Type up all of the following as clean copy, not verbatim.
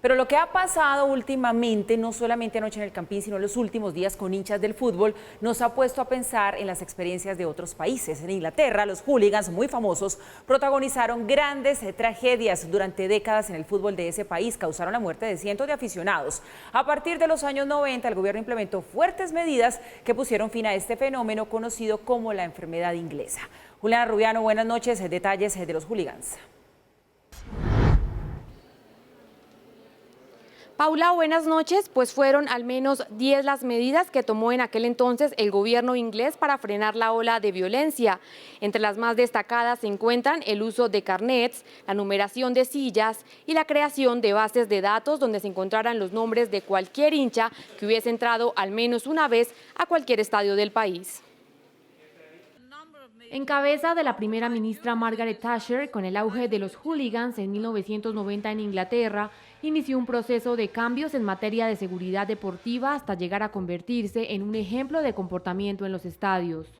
Pero lo que ha pasado últimamente, no solamente anoche en el Campín, sino en los últimos días con hinchas del fútbol, nos ha puesto a pensar en las experiencias de otros países. En Inglaterra, los hooligans muy famosos protagonizaron grandes tragedias durante décadas en el fútbol de ese país, causaron la muerte de cientos de aficionados. A partir de los años 90, el gobierno implementó fuertes medidas que pusieron fin a este fenómeno conocido como la enfermedad inglesa. Juliana Rubiano, buenas noches. Detalles de los hooligans. Paula, buenas noches. Pues fueron al menos 10 las medidas que tomó en aquel entonces el gobierno inglés para frenar la ola de violencia. Entre las más destacadas se encuentran el uso de carnets, la numeración de sillas y la creación de bases de datos donde se encontraran los nombres de cualquier hincha que hubiese entrado al menos una vez a cualquier estadio del país. En cabeza de la primera ministra Margaret Thatcher, con el auge de los hooligans en 1990 en Inglaterra, inició un proceso de cambios en materia de seguridad deportiva hasta llegar a convertirse en un ejemplo de comportamiento en los estadios.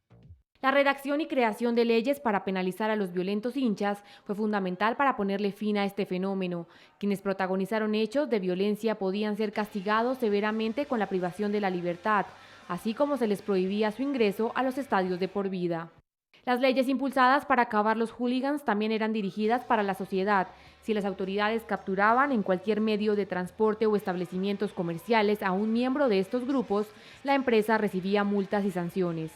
La redacción y creación de leyes para penalizar a los violentos hinchas fue fundamental para ponerle fin a este fenómeno. Quienes protagonizaron hechos de violencia podían ser castigados severamente con la privación de la libertad, así como se les prohibía su ingreso a los estadios de por vida. Las leyes impulsadas para acabar los hooligans también eran dirigidas para la sociedad. Si las autoridades capturaban en cualquier medio de transporte o establecimientos comerciales a un miembro de estos grupos, la empresa recibía multas y sanciones.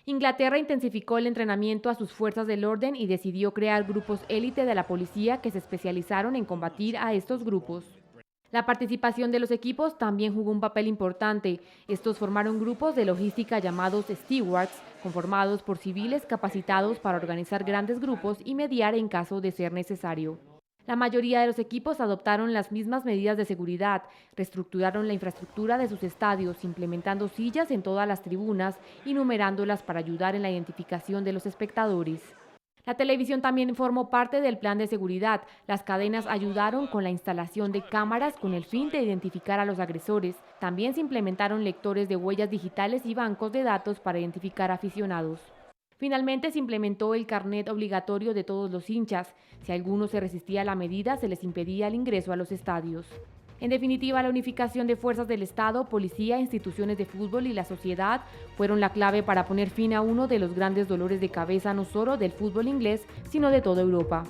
Inglaterra intensificó el entrenamiento a sus fuerzas del orden y decidió crear grupos élite de la policía que se especializaron en combatir a estos grupos. La participación de los equipos también jugó un papel importante. Estos formaron grupos de logística llamados stewards, conformados por civiles capacitados para organizar grandes grupos y mediar en caso de ser necesario. La mayoría de los equipos adoptaron las mismas medidas de seguridad, reestructuraron la infraestructura de sus estadios, implementando sillas en todas las tribunas y numerándolas para ayudar en la identificación de los espectadores. La televisión también formó parte del plan de seguridad. Las cadenas ayudaron con la instalación de cámaras con el fin de identificar a los agresores. También se implementaron lectores de huellas digitales y bancos de datos para identificar aficionados. Finalmente se implementó el carnet obligatorio de todos los hinchas. Si alguno se resistía a la medida, se les impedía el ingreso a los estadios. En definitiva, la unificación de fuerzas del Estado, policía, instituciones de fútbol y la sociedad fueron la clave para poner fin a uno de los grandes dolores de cabeza no solo del fútbol inglés, sino de toda Europa.